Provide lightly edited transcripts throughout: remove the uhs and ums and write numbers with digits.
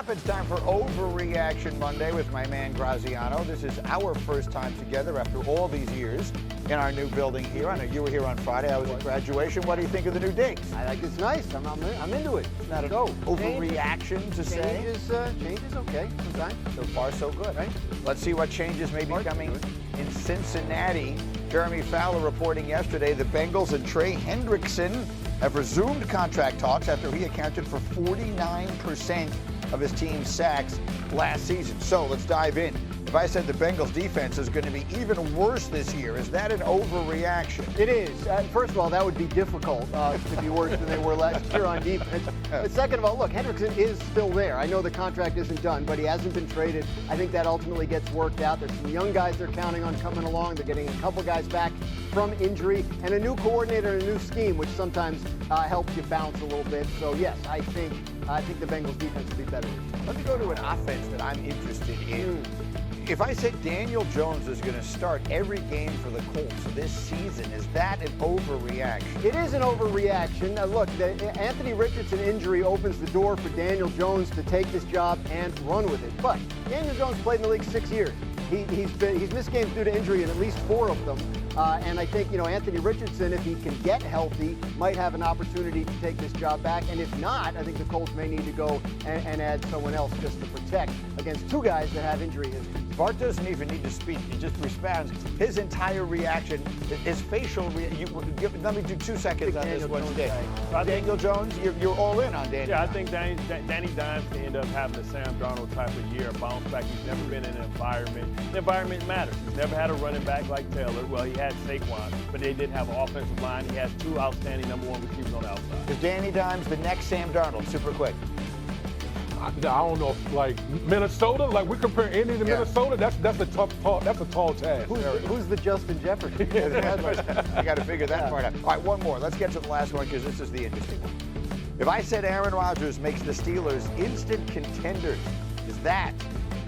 up? It's time for Overreaction Monday with my man Graziano. This is our first time together after all these years in our new building here. I know you were here on Friday. I was at graduation. What do you think of the new dates? I think it's nice. I'm into it. It's not an overreaction to say. Changes okay sometimes. So far, so good, right? Let's see what changes may be coming in Cincinnati. Jeremy Fowler reporting yesterday the Bengals and Hendrickson have resumed contract talks after he accounted for 49% of his team's sacks last season. So let's dive in. If I said the Bengals defense is going to be even worse this year, is that an overreaction? It is. First of all, that would be difficult to be worse than they were last year on defense. But second of all, look, Hendrickson is still there. I know the contract isn't done, but he hasn't been traded. I think that ultimately gets worked out. There's some young guys they're counting on coming along. They're getting a couple guys back from injury and a new coordinator and a new scheme, which sometimes helps you bounce a little bit. So yes, I think the Bengals defense will be better. Let me go to an offense that I'm interested in. If I said Daniel Jones is going to start every game for the Colts this season, is that an overreaction? It is an overreaction. Look, the Anthony Richardson injury opens the door for Daniel Jones to take this job and run with it. But Daniel Jones played in the league 6 years. He's missed games due to injury in at least 4 of them. And I think, Anthony Richardson, if he can get healthy, might have an opportunity to take this job back. And if not, I think the Colts may need to go and add someone else just to protect against 2 guys that have injury history. Bart doesn't even need to speak. He just responds. His entire reaction, his facial reaction. Let me do 2 seconds on this one today. Daniel Jones, you're all in on Daniel. Yeah, I think Danny Dimes can end up having a Sam Darnold type of year, bounce back. He's never been in an environment. The environment matters. He's never had a running back like Taylor. Well, he had Saquon, but they did have an offensive line. He has 2 outstanding number 1 receivers on the outside. Is Danny Dimes the next Sam Darnold? Super quick. I don't know if, like Minnesota, like we compare Indy to Minnesota, that's a tall task. Who's the Justin Jefferson? I got to figure that part out. All right, one more. Let's get to the last one because this is the interesting one. If I said Aaron Rodgers makes the Steelers instant contenders, is that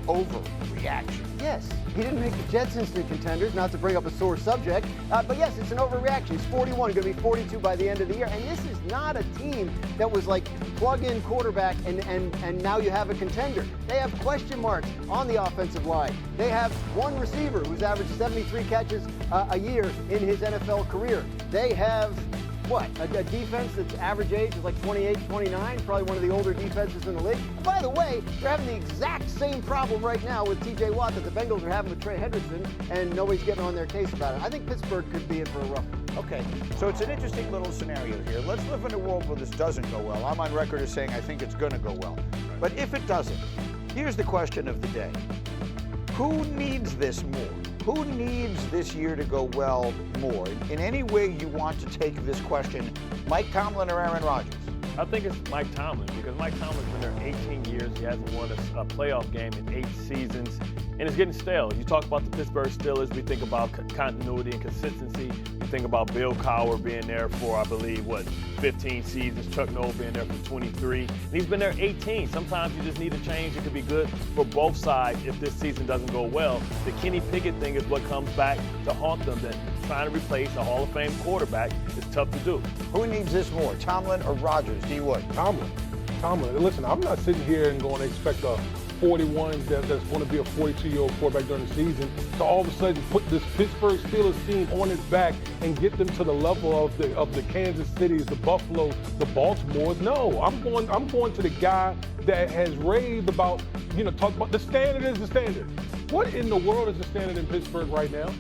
overreaction? Yes. He didn't make the Jets instant contenders, not to bring up a sore subject, but yes, it's an overreaction. He's 41, going to be 42 by the end of the year, and this is not a team that was like plug-in quarterback and now you have a contender. They have question marks on the offensive line. They have one receiver who's averaged 73 catches a year in his NFL career. They have a defense that's average age is like 28, 29, probably one of the older defenses in the league. And by the way, they're having the exact same problem right now with T.J. Watt that the Bengals are having with Hendrickson, and nobody's getting on their case about it. I think Pittsburgh could be in for a rough one. Okay, so it's an interesting little scenario here. Let's live in a world where this doesn't go well. I'm on record as saying I think it's going to go well. But if it doesn't, here's the question of the day. Who needs this more? Who needs this year to go well more? In any way you want to take this question, Mike Tomlin or Aaron Rodgers? I think it's Mike Tomlin because Mike Tomlin's been there 18 years. He hasn't won a playoff game in 8 seasons, and it's getting stale. You talk about the Pittsburgh Steelers, we think about continuity and consistency. We think about Bill Cowher being there for, I believe, 15 seasons, Chuck Noll being there for 23, and he's been there 18. Sometimes you just need a change. It could be good for both sides if this season doesn't go well. The Kenny Pickett thing is what comes back to haunt them. That trying to replace a Hall of Fame quarterback is tough to do. Who needs this more, Tomlin or Rodgers? D. Wood? Tomlin. Listen, I'm not sitting here and going to expect a 41 that's going to be a 42-year-old quarterback during the season to all of a sudden put this Pittsburgh Steelers team on his back and get them to the level of the Kansas Cities, the Buffalo, the Baltimores. No, I'm going to the guy that has raved about, talk about the standard is the standard. What in the world is the standard in Pittsburgh right now?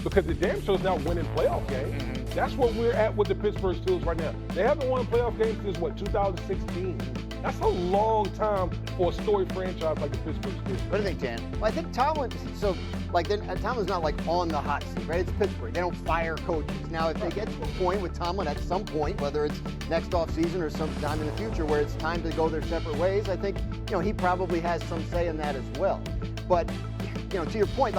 Because the damn show is now winning playoff games. Mm-hmm. That's where we're at with the Pittsburgh Steelers right now. They haven't won a playoff game since 2016. That's a long time for a storied franchise like the Pittsburgh Steelers. What do you think, Dan? Well, I think Tomlin, Tomlin's not on the hot seat, right? It's Pittsburgh. They don't fire coaches. Now, if they get to a point with Tomlin at some point, whether it's next offseason or sometime in the future where it's time to go their separate ways, I think, he probably has some say in that as well. But, to your point,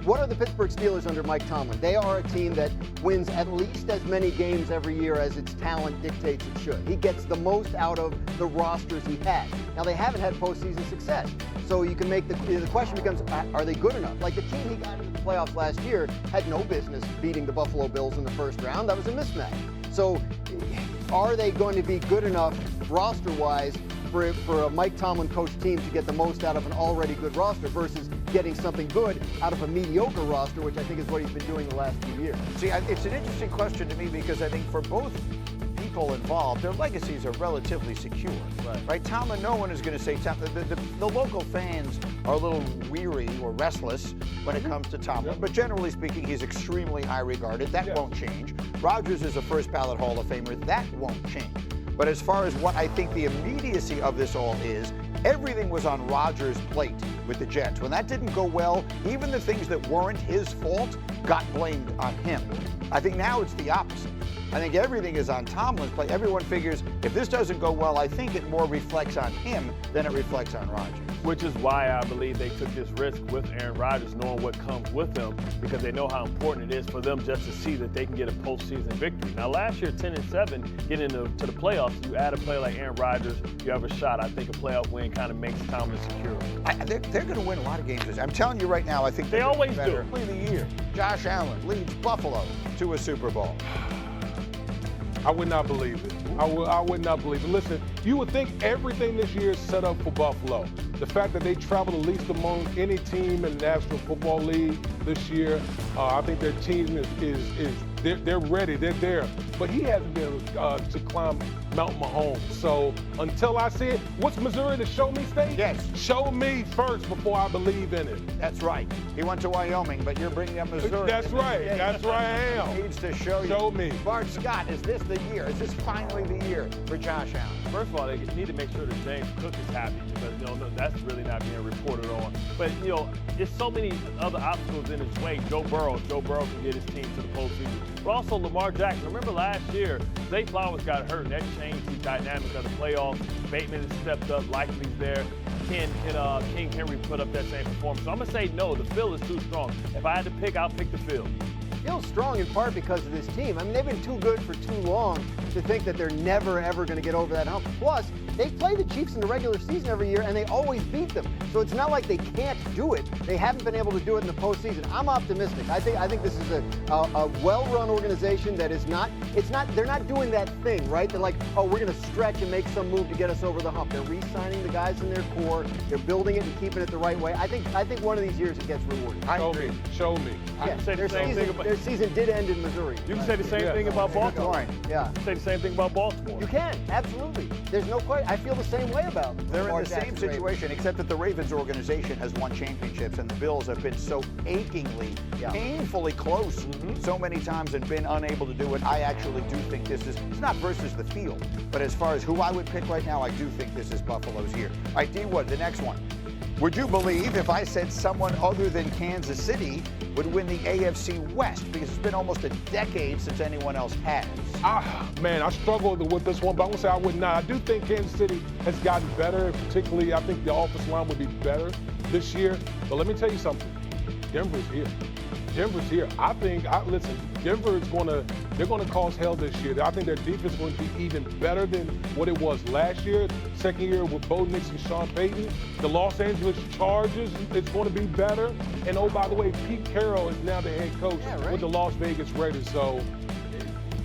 what are the Pittsburgh Steelers under Mike Tomlin? They are a team that wins at least as many games every year as its talent dictates it should. He gets the most out of the rosters he has. Now, they haven't had postseason success. So you can make the question becomes, are they good enough? Like the team he got into the playoffs last year had no business beating the Buffalo Bills in the first round. That was a mismatch. So are they going to be good enough roster-wise for a Mike Tomlin coached team to get the most out of an already good roster versus getting something good out of a mediocre roster, which I think is what he's been doing the last few years. See, it's an interesting question to me because I think for both people involved, their legacies are relatively secure. Right? Tomlin, no one is going to say Tomlin. The local fans are a little weary or restless when it comes to Tomlin, but generally speaking, he's extremely high regarded. That won't change. Rodgers is a first ballot Hall of Famer. That won't change. But as far as what I think the immediacy of this all is, everything was on Rodgers' plate with the Jets. When that didn't go well, even the things that weren't his fault got blamed on him. I think now it's the opposite. I think everything is on Tomlin's plate. Everyone figures if this doesn't go well, I think it more reflects on him than it reflects on Rodgers. Which is why I believe they took this risk with Aaron Rodgers, knowing what comes with them, because they know how important it is for them just to see that they can get a postseason victory. Now, last year, 10-7, getting to the playoffs, you add a player like Aaron Rodgers, you have a shot. I think a playoff win kind of makes Tomlin secure. They're going to win a lot of games. I'm telling you right now, I think they always do. Play the year. Josh Allen leads Buffalo to a Super Bowl. I would not believe it. I would not believe it. Listen, you would think everything this year is set up for Buffalo. The fact that they travel the least among any team in the National Football League this year, I think their team they're ready, they're there. But he hasn't been able to climb Mount Mahomes. So until I see it, what's Missouri, the show me state? Yes. Show me first before I believe in it. That's right. He went to Wyoming, but you're bringing up Missouri. That's right. That's right, I am. He needs to show you. Show me. Bart Scott, is this the year? Is this finally the year for Josh Allen? First of all, they need to make sure that James Cook is happy because, that's really not being reported on. But, there's so many other obstacles in his way. Joe Burrow can get his team to the postseason. But also Lamar Jackson. Remember last year, Zay Flowers got hurt, and that changed the dynamic of the playoffs. Bateman has stepped up, likely's there. Can King Henry put up that same performance? So I'm going to say no, the field is too strong. If I had to pick, I'll pick the field. Feels strong in part because of this team. I mean, they've been too good for too long to think that they're never, ever going to get over that hump. Plus, they play the Chiefs in the regular season every year, and they always beat them. So it's not like they can't do it. They haven't been able to do it in the postseason. I'm optimistic. I think this is a well-run organization that is not. They're not doing that thing, right? They're like, oh, we're going to stretch and make some move to get us over the hump. They're re-signing the guys in their core. They're building it and keeping it the right way. I think one of these years it gets rewarded. I agree. Show me. I can say the same thing about. Their season did end in Missouri. You can say the same thing about Baltimore. Yeah. You can say the same thing about Baltimore. You can, absolutely. There's no question. I feel the same way about them. They're in the same situation, except that the Ravens organization has won championships, and the Bills have been so achingly, painfully close so many times and been unable to do it. I actually do think it's not versus the field, but as far as who I would pick right now, I do think this is Buffalo's year. All right, D. Wood, the next one. Would you believe if I said someone other than Kansas City would win the AFC West? Because it's been almost a decade since anyone else has. Man, I struggled with this one, but I'm going to say I would not. I do think Kansas City has gotten better. Particularly, I think the offensive line would be better this year. But let me tell you something. Denver's here. Denver's here. Listen, Denver is they're going to cause hell this year. I think their defense is going to be even better than what it was last year. Second year with Bo Nix and Sean Payton. The Los Angeles Chargers, it's going to be better. And oh, by the way, Pete Carroll is now the head coach with the Las Vegas Raiders. So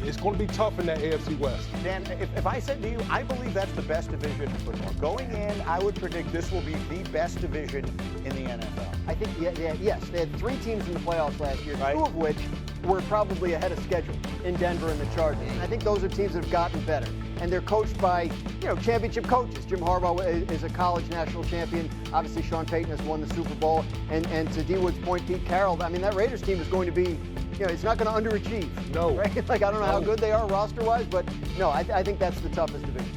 it's going to be tough in that AFC West. Dan, if I said to you, I believe that's the best division in football. Going in, I would predict this will be the best division in the NFL. I think, yes. They had 3 teams in the playoffs last year, 2 of which were probably ahead of schedule in Denver and the Chargers. And I think those are teams that have gotten better. And they're coached by, championship coaches. Jim Harbaugh is a college national champion. Obviously, Sean Payton has won the Super Bowl. And to D. Wood's point, Pete Carroll, I mean, that Raiders team is going to be, it's not going to underachieve. No. Right? Like, I don't know how good they are roster-wise, but no, I think that's the toughest division.